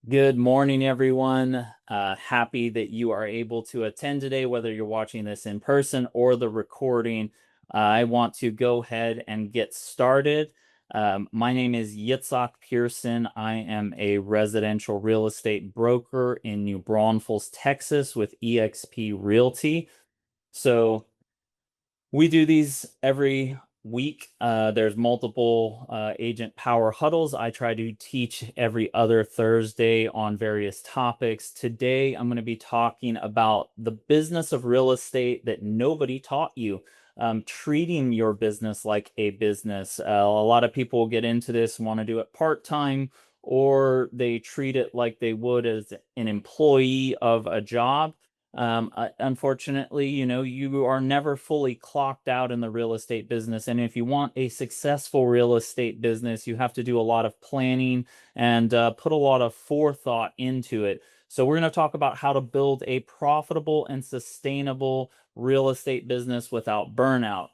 Good morning, everyone. Happy that you are able to attend today, whether you're watching this in person or the recording. I want to go ahead and get started. My name is Yitzchak Pierson. I am a residential real estate broker in New Braunfels, Texas with eXp Realty. So we do these every week. There's multiple agent power huddles. I try to teach every other Thursday on various topics. Today, I'm going to be talking about the business of real estate that nobody taught you. Treating your business like a business. A lot of people get into this and want to do it part-time, or they treat it like they would as an employee of a job. Unfortunately, you are never fully clocked out in the real estate business. And if you want a successful real estate business, you have to do a lot of planning and put a lot of forethought into it. So we're going to talk about how to build a profitable and sustainable real estate business without burnout.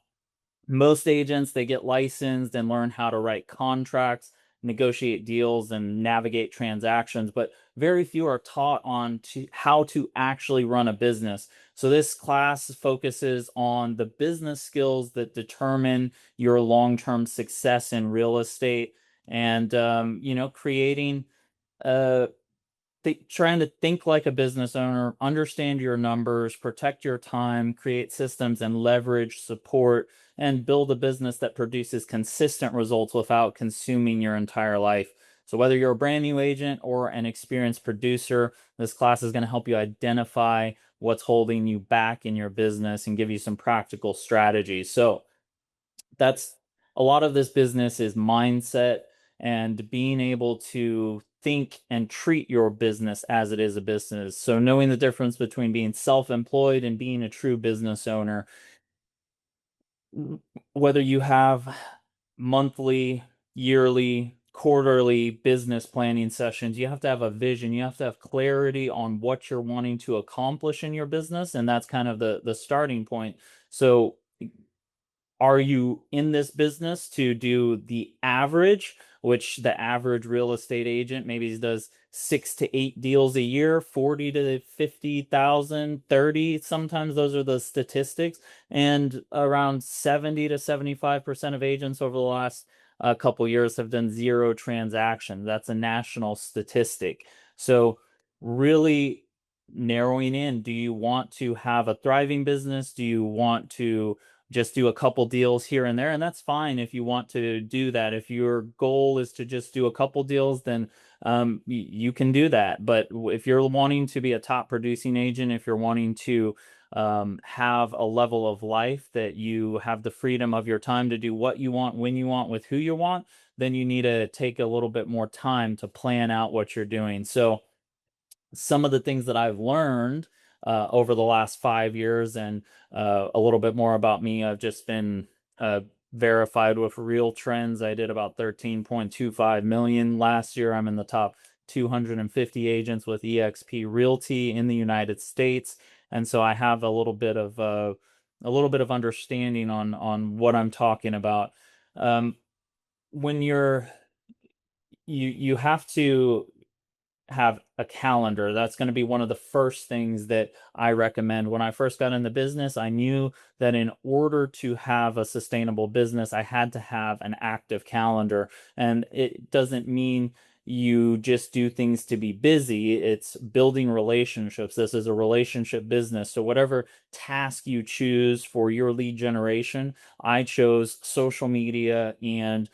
Most agents, they get licensed and learn how to write contracts, negotiate deals, and navigate transactions, but very few are taught on how to actually run a business. So this class focuses on the business skills that determine your long-term success in real estate and creating uh trying to think like a business owner, understand your numbers, protect your time, create systems and leverage support, and build a business that produces consistent results without consuming your entire life. So whether you're a brand new agent or an experienced producer, this class is going to help you identify what's holding you back in your business and give you some practical strategies. So that's a lot of this business is mindset and being able to think and treat your business as it is a business. So knowing the difference between being self-employed and being a true business owner, whether you have monthly, yearly, quarterly business planning sessions, you have to have a vision. You have to have clarity on what you're wanting to accomplish in your business, and that's kind of the starting point. So are you in this business to do the average, which the average real estate agent maybe does 6 to 8 deals a year, 40 to 50,000, 30? Sometimes those are the statistics. And around 70 to 75% of agents over the last couple years have done zero transactions. That's a national statistic. So really narrowing in, do you want to have a thriving business? Do you want to just do a couple deals here and there? And that's fine if you want to do that. If your goal is to just do a couple deals, then you can do that. But if you're wanting to be a top producing agent, if you're wanting to have a level of life that you have the freedom of your time to do what you want, when you want, with who you want, then you need to take a little bit more time to plan out what you're doing. So some of the things that I've learned over the last 5 years, and a little bit more about me. I've just been verified with Real Trends. I did about 13.25 million last year. I'm in the top 250 agents with eXp Realty in the United States, and so I have a little bit of understanding on what I'm talking about. When you have to have a calendar. That's going to be one of the first things that I recommend. When I first got in the business, I knew that in order to have a sustainable business, I had to have an active calendar. And it doesn't mean you just do things to be busy. It's building relationships. This is a relationship business. So whatever task you choose for your lead generation, I chose social media and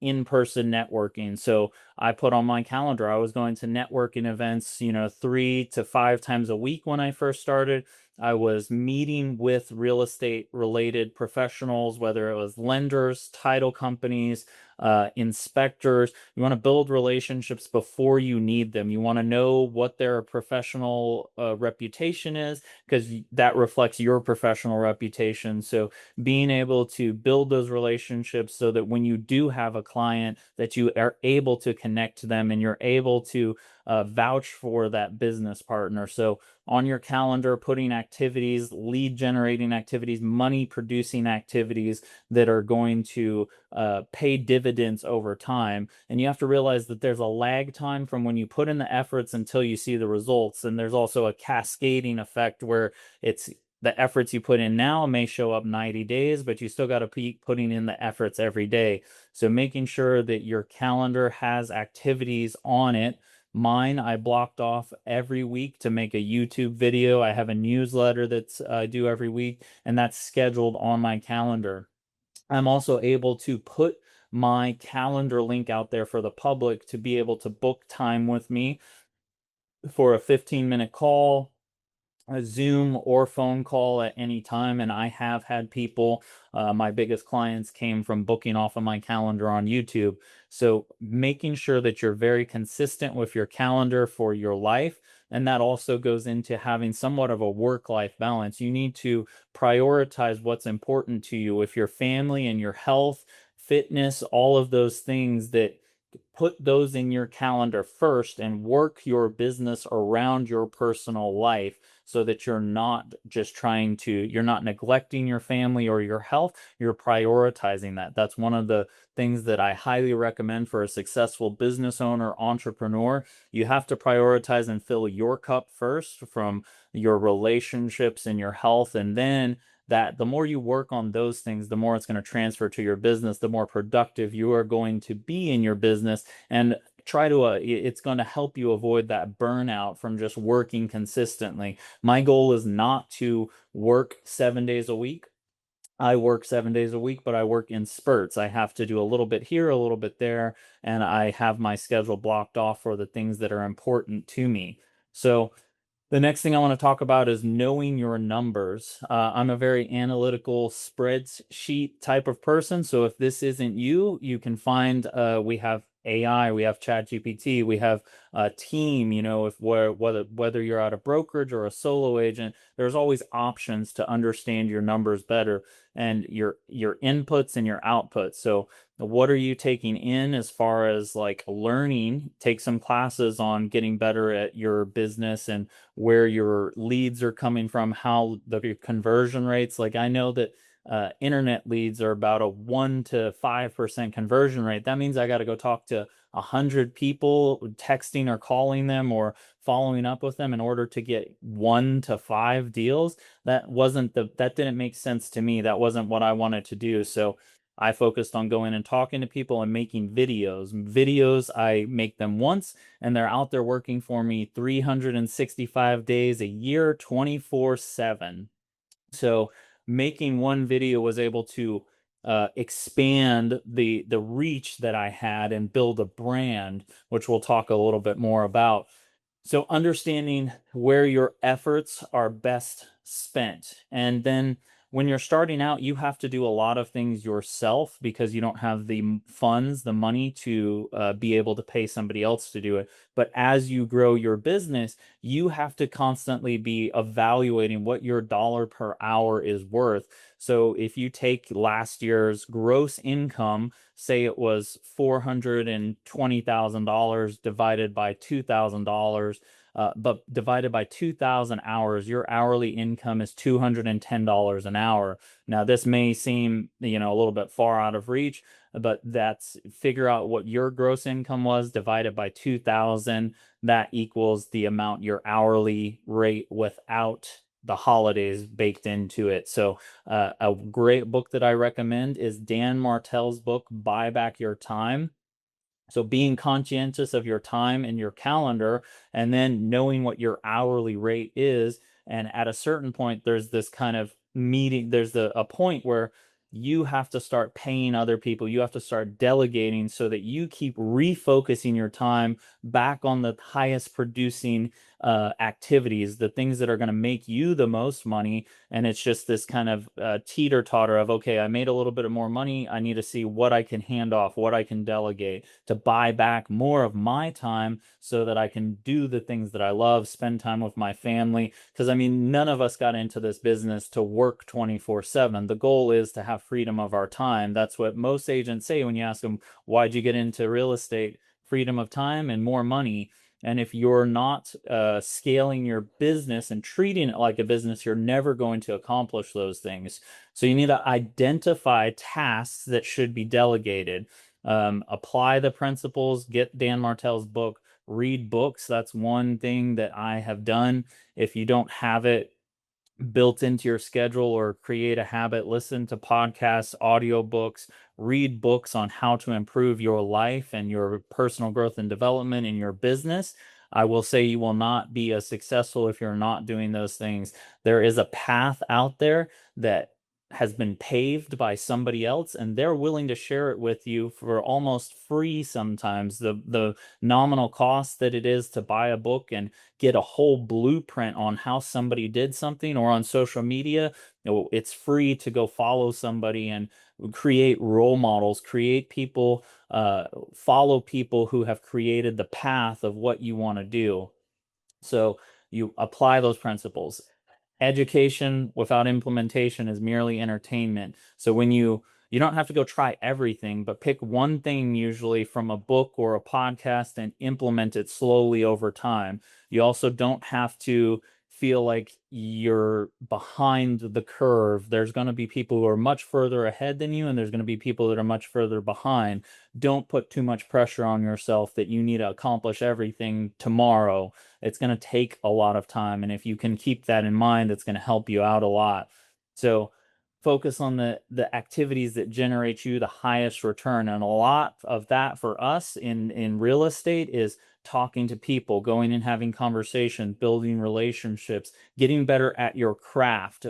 in-person networking. So I put on my calendar, I was going to networking events, 3 to 5 times a week when I first started. I was meeting with real estate related professionals, whether it was lenders, title companies, inspectors. You want to build relationships before you need them. You want to know what their professional reputation is, because that reflects your professional reputation. So being able to build those relationships so that when you do have a client, that you are able to connect to them and you're able to vouch for that business partner. So on your calendar, putting activities, lead generating activities, money producing activities that are going to pay dividends over time. And you have to realize that there's a lag time from when you put in the efforts until you see the results. And there's also a cascading effect where it's the efforts you put in now may show up 90 days, but you still got to keep putting in the efforts every day. So making sure that your calendar has activities on it. Mine, I blocked off every week to make a YouTube video. I have a newsletter that's I do every week, and that's scheduled on my calendar. I'm also able to put my calendar link out there for the public to be able to book time with me for a 15-minute call, a Zoom or phone call at any time. And I have had people, my biggest clients came from booking off of my calendar on YouTube. So making sure that you're very consistent with your calendar for your life. And that also goes into having somewhat of a work-life balance. You need to prioritize what's important to you with your family and your health, fitness, all of those things that put those in your calendar first and work your business around your personal life so that you're not just you're not neglecting your family or your health, you're prioritizing that. That's one of the things that I highly recommend for a successful business owner, entrepreneur. You have to prioritize and fill your cup first from your relationships and your health, and then that the more you work on those things, the more it's going to transfer to your business, the more productive you are going to be in your business, and it's going to help you avoid that burnout from just working consistently. My goal is not to work 7 days a week. I work 7 days a week, but I work in spurts. I have to do a little bit here, a little bit there, and I have my schedule blocked off for the things that are important to me. So the next thing I want to talk about is knowing your numbers. I'm a very analytical spreadsheet type of person. So if this isn't you, you can find we have AI, we have ChatGPT, we have a team. If whether you're at a brokerage or a solo agent, there's always options to understand your numbers better and your inputs and your outputs. So what are you taking in as far as like learning? Take some classes on getting better at your business and where your leads are coming from, how the conversion rates. Like I know that internet leads are about a 1 to 5% conversion rate. That means I got to go talk to 100 people, texting or calling them or following up with them in order to get 1 to 5 deals. That didn't make sense to me. That wasn't what I wanted to do. So I focused on going and talking to people and making videos. Videos, I make them once and they're out there working for me 365 days a year, 24/7. So making one video was able to expand the reach that I had and build a brand, which we'll talk a little bit more about. So understanding where your efforts are best spent. And then when you're starting out, you have to do a lot of things yourself because you don't have the funds, the money to be able to pay somebody else to do it. But as you grow your business, you have to constantly be evaluating what your dollar per hour is worth. So if you take last year's gross income, say it was $420,000 divided by $2,000, but divided by 2,000 hours, your hourly income is $210 an hour. Now, this may seem, a little bit far out of reach, but figure out what your gross income was divided by 2,000. That equals the amount your hourly rate without the holidays baked into it. So a great book that I recommend is Dan Martell's book, Buy Back Your Time. So being conscientious of your time and your calendar, and then knowing what your hourly rate is. And at a certain point, there's this kind of meeting, there's a point where you have to start paying other people. You have to start delegating so that you keep refocusing your time back on the highest producing activities, the things that are going to make you the most money. And it's just this kind of teeter totter of, okay, I made a little bit of more money. I need to see what I can hand off, what I can delegate to buy back more of my time so that I can do the things that I love, spend time with my family. Because I mean, none of us got into this business to work 24/7. The goal is to have freedom of our time. That's what most agents say when you ask them, why'd you get into real estate? Freedom of time and more money. And if you're not scaling your business and treating it like a business, you're never going to accomplish those things. So you need to identify tasks that should be delegated. Apply the principles, get Dan Martell's book, read books. That's one thing that I have done. If you don't have it built into your schedule or create a habit, listen to podcasts, audiobooks, read books on how to improve your life and your personal growth and development in your business. I will say you will not be as successful if you're not doing those things. There is a path out there that has been paved by somebody else, and they're willing to share it with you for almost free sometimes. The nominal cost that it is to buy a book and get a whole blueprint on how somebody did something, or on social media, it's free to go follow somebody and create role models, create people, follow people who have created the path of what you want to do. So you apply those principles. Education without implementation is merely entertainment. So when you don't have to go try everything, but pick one thing usually from a book or a podcast and implement it slowly over time. You also don't have to feel like you're behind the curve. There's going to be people who are much further ahead than you, and there's going to be people that are much further behind. Don't put too much pressure on yourself that you need to accomplish everything tomorrow. It's going to take a lot of time. And if you can keep that in mind, it's going to help you out a lot. So focus on the activities that generate you the highest return. And a lot of that for us in real estate is talking to people, going and having conversations, building relationships, getting better at your craft,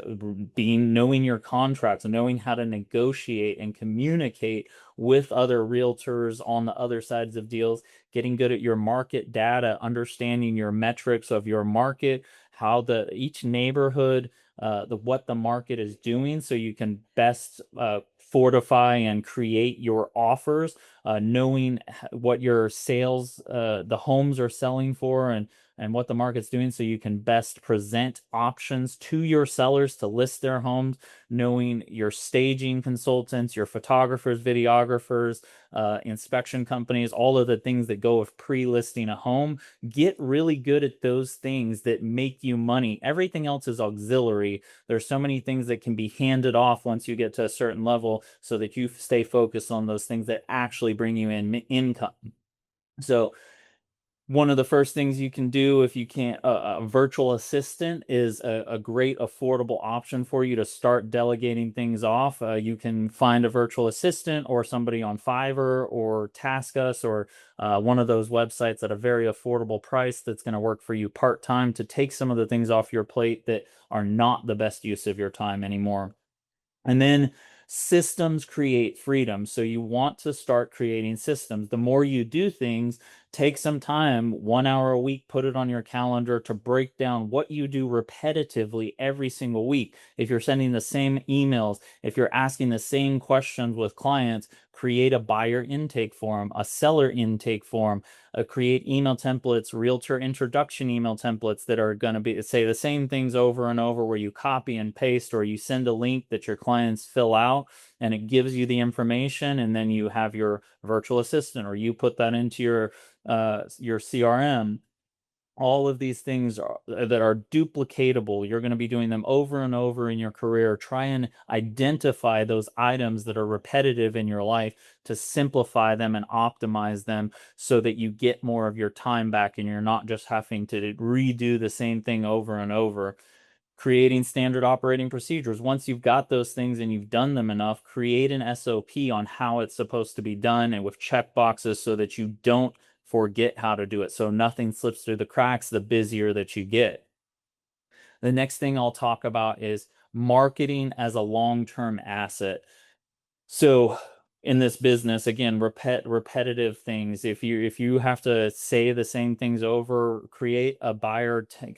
knowing your contracts, knowing how to negotiate and communicate with other realtors on the other sides of deals, getting good at your market data, understanding your metrics of your market, how each neighborhood, what the market is doing, so you can best fortify and create your offers, knowing what your sales, the homes are selling for, and what the market's doing, so you can best present options to your sellers to list their homes, knowing your staging consultants, your photographers, videographers, inspection companies, all of the things that go with pre-listing a home. Get really good at those things that make you money. Everything else is auxiliary. There's so many things that can be handed off once you get to a certain level, so that you stay focused on those things that actually bring you in income. So one of the first things you can do, if you can't, a virtual assistant is a great affordable option for you to start delegating things off. You can find a virtual assistant or somebody on Fiverr or TaskUs, or one of those websites at a very affordable price that's going to work for you part-time, to take some of the things off your plate that are not the best use of your time anymore. And then systems create freedom. So you want to start creating systems. The more you do things, take some time, 1 hour a week, put it on your calendar to break down what you do repetitively every single week. If you're sending the same emails, if you're asking the same questions with clients, create a buyer intake form, a seller intake form, create email templates, realtor introduction email templates that are going to be say the same things over and over, where you copy and paste, or you send a link that your clients fill out and it gives you the information, and then you have your virtual assistant, or you put that into your CRM. All of these things that are duplicatable. You're going to be doing them over and over in your career. Try and identify those items that are repetitive in your life to simplify them and optimize them, so that you get more of your time back and you're not just having to redo the same thing over and over. Creating standard operating procedures. Once you've got those things and you've done them enough, create an SOP on how it's supposed to be done, and with check boxes, so that you don't forget how to do it, so nothing slips through the cracks the busier that you get. The next thing I'll talk about is marketing as a long-term asset. So in this business, again, repetitive things. If you have to say the same things over, create a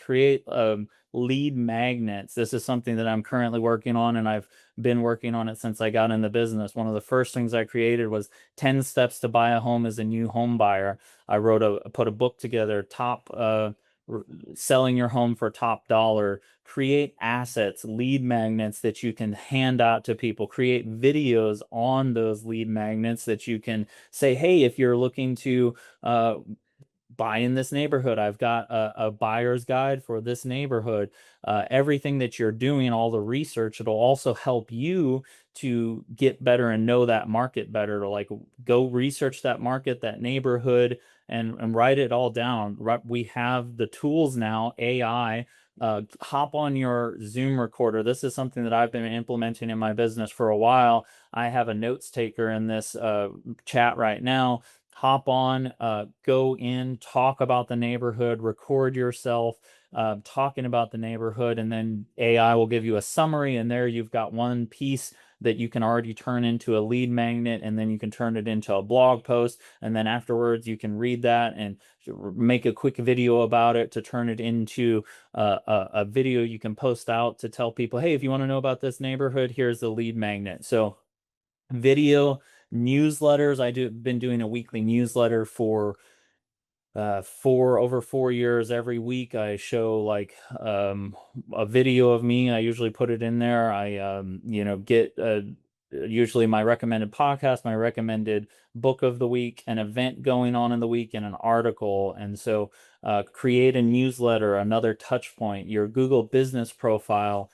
create lead magnets. This is something that I'm currently working on, and I've been working on it since I got in the business. One of the first things I created was 10 steps to buy a home as a new home buyer. I put a book together, top selling your home for top dollar. Create assets, lead magnets that you can hand out to people. Create videos on those lead magnets that you can say, hey, if you're looking to buy in this neighborhood. I've got a buyer's guide for this neighborhood. Everything that you're doing, all the research, it'll also help you to get better and know that market better, to like go research that market, that neighborhood, and write it all down. We have the tools now, AI. Hop on your Zoom recorder. This is something that I've been implementing in my business for a while. I have a notes taker in this chat right now. Hop on, go in, talk about the neighborhood, record yourself talking about the neighborhood, and then AI will give you a summary, and there you've got one piece that you can already turn into a lead magnet, and then you can turn it into a blog post, and then afterwards you can read that and make a quick video about it to turn it into a video you can post out to tell people, hey, if you want to know about this neighborhood, here's the lead magnet. So video newsletters, been doing a weekly newsletter for over 4 years. Every week I show like a video of me. I usually put it in there. I get usually my recommended podcast, my recommended book of the week, an event going on in the week, and an article. And so create a newsletter, another touch point, your Google business profile.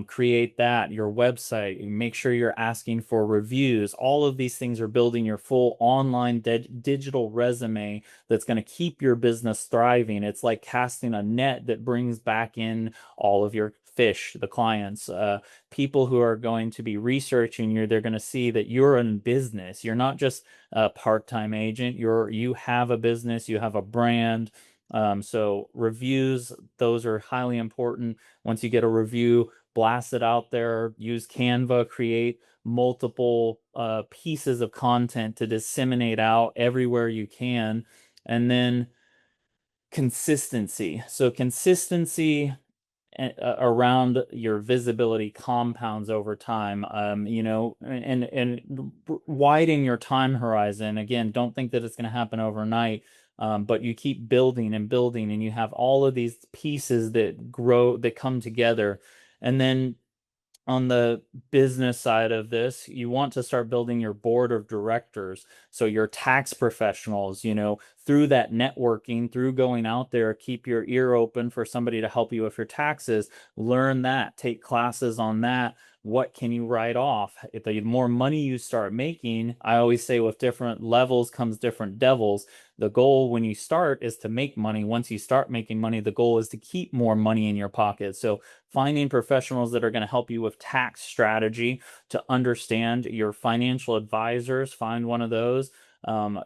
Create that, your website, make sure you're asking for reviews. All of these things are building your full online digital resume that's going to keep your business thriving. It's like casting a net that brings back in all of your fish, the clients, people who are going to be researching you. They're going to see that you're in business. You're not just a part-time agent. You have a business, you have a brand. So reviews, those are highly important. Once you get a review, blast it out there. Use Canva, create multiple pieces of content to disseminate out everywhere you can. And then consistency. So consistency around your visibility compounds over time. And widen your time horizon. Again, don't think that it's going to happen overnight. But you keep building and building, and you have all of these pieces that grow, that come together. And then on the business side of this, you want to start building your board of directors. So your tax professionals, through that networking, through going out there, keep your ear open for somebody to help you with your taxes. Learn that, take classes on that. What can you write off? If the more money you start making, I always say with different levels comes different devils. The goal when you start is to make money. Once you start making money, the goal is to keep more money in your pocket. So finding professionals that are going to help you with tax strategy, to understand your financial advisors, find one of those. You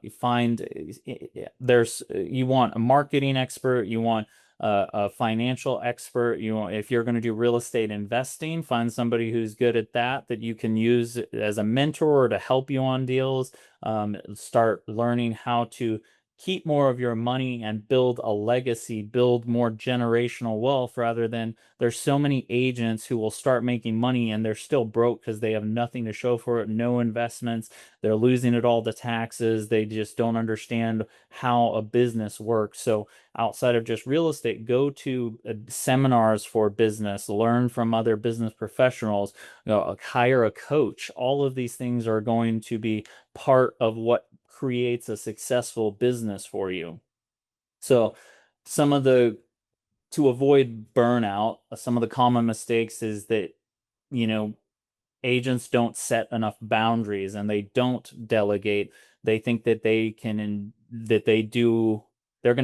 want a marketing expert, you want a financial expert. If you're going to do real estate investing, find somebody who's good at that you can use as a mentor or to help you on deals. Start learning how to keep more of your money and build a legacy, build more generational wealth, rather than there's so many agents who will start making money and they're still broke because they have nothing to show for it, no investments. They're losing it all to taxes. They just don't understand how a business works. So outside of just real estate, go to seminars for business, learn from other business professionals, hire a coach. All of these things are going to be part of what creates a successful business for you. So to avoid burnout, some of the common mistakes is that, agents don't set enough boundaries and they don't delegate. They think that they're going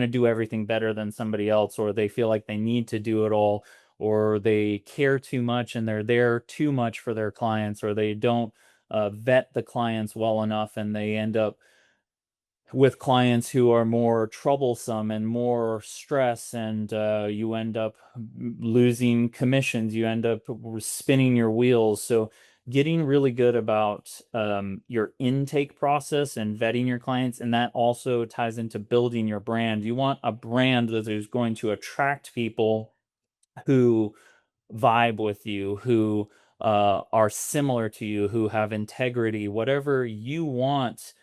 to do everything better than somebody else, or they feel like they need to do it all, or they care too much and they're there too much for their clients, or they don't vet the clients well enough, and they end up with clients who are more troublesome and more stress, and you end up losing commissions, you end up spinning your wheels. So getting really good about your intake process and vetting your clients, and that also ties into building your brand. You want a brand that is going to attract people who vibe with you, who are similar to you, who have integrity, whatever you want.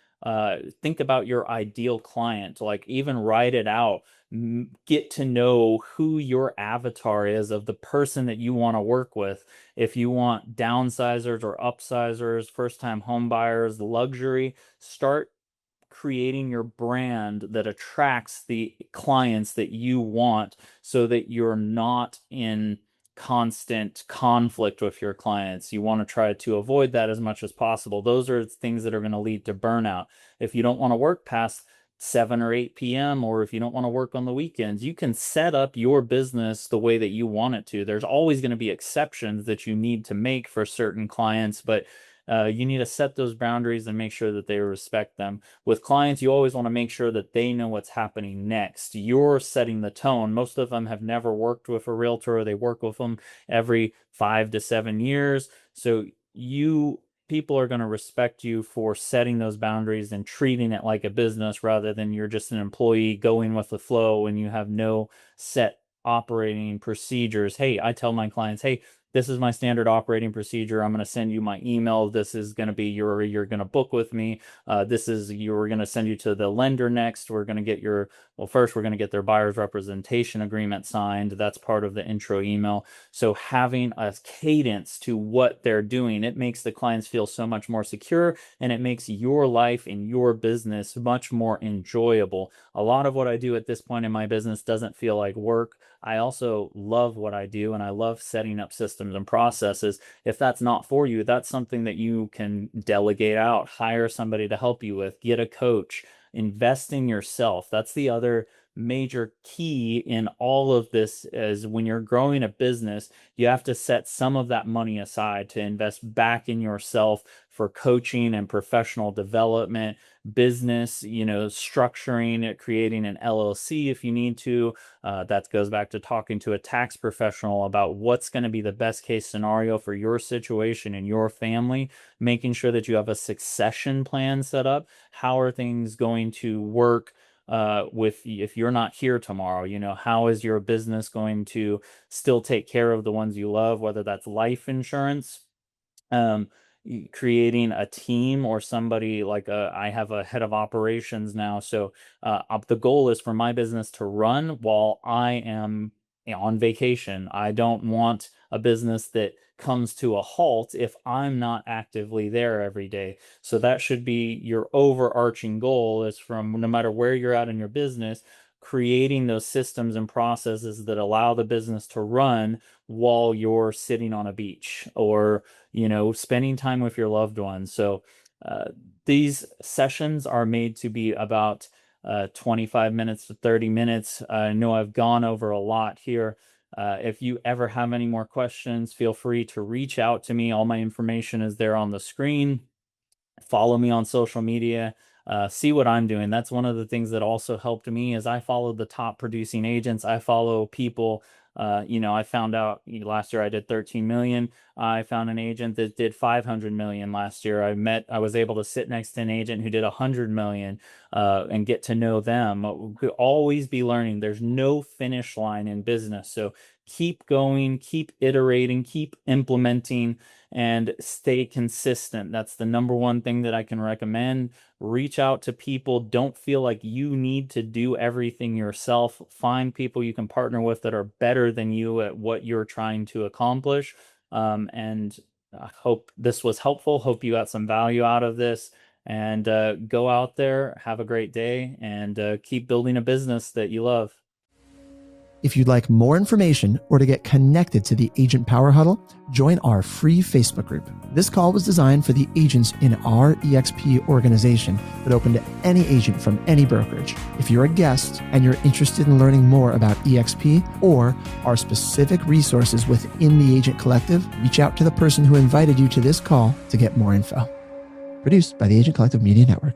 Think about your ideal client, like even write it out. Get to know who your avatar is of the person that you want to work with. If you want downsizers or upsizers, first time home buyers, luxury, start creating your brand that attracts the clients that you want so that you're not in constant conflict with your clients. You want to try to avoid that as much as possible. Those are things that are going to lead to burnout. If you don't want to work past 7 or 8 p.m., or if you don't want to work on the weekends, you can set up your business the way that you want it to. There's always going to be exceptions that you need to make for certain clients, but you need to set those boundaries and make sure that they respect them. With clients, you always want to make sure that they know what's happening next. You're setting the tone. Most of them have never worked with a realtor, or they work with them every 5 to 7 years. So people are going to respect you for setting those boundaries and treating it like a business rather than you're just an employee going with the flow and you have no set operating procedures. Hey, I tell my clients, hey, this is my standard operating procedure. I'm going to send you my email. This is going to be you're going to book with me. We're going to send you to the lender next. We're going to get first we're going to get their buyer's representation agreement signed. That's part of the intro email. So having a cadence to what they're doing, it makes the clients feel so much more secure, and it makes your life and your business much more enjoyable. A lot of what I do at this point in my business doesn't feel like work. I also love what I do, and I love setting up systems and processes. If that's not for you, that's something that you can delegate out, hire somebody to help you with, get a coach, invest in yourself. That's the other major key in all of this. Is when you're growing a business, you have to set some of that money aside to invest back in yourself for coaching and professional development, business, structuring it, creating an LLC if you need to. That goes back to talking to a tax professional about what's going to be the best case scenario for your situation and your family, making sure that you have a succession plan set up. How are things going to work if you're not here tomorrow? How is your business going to still take care of the ones you love, whether that's life insurance, creating a team, or somebody like I have a head of operations now. So the goal is for my business to run while I am on vacation. I don't want a business that comes to a halt if I'm not actively there every day. So that should be your overarching goal, is from no matter where you're at in your business, creating those systems and processes that allow the business to run while you're sitting on a beach, or spending time with your loved ones. So these sessions are made to be about 25 minutes to 30 minutes. I know I've gone over a lot here. If you ever have any more questions, feel free to reach out to me. All my information is there on the screen. Follow me on social media. See what I'm doing. That's one of the things that also helped me, is I followed the top producing agents. I follow people. I found out last year I did 13 million. I found an agent that did 500 million last year. I was able to sit next to an agent who did 100 million and get to know them. We could always be learning. There's no finish line in business. So keep going, keep iterating, keep implementing, and stay consistent. That's the number one thing that I can recommend. Reach out to people. Don't feel like you need to do everything yourself. Find people you can partner with that are better than you at what you're trying to accomplish. And I hope this was helpful. Hope you got some value out of this. And go out there, have a great day, and keep building a business that you love. If you'd like more information or to get connected to the Agent Power Huddle, join our free Facebook group. This call was designed for the agents in our EXP organization, but open to any agent from any brokerage. If you're a guest and you're interested in learning more about EXP or our specific resources within the Agent Collective, reach out to the person who invited you to this call to get more info. Produced by the Agent Collective Media Network.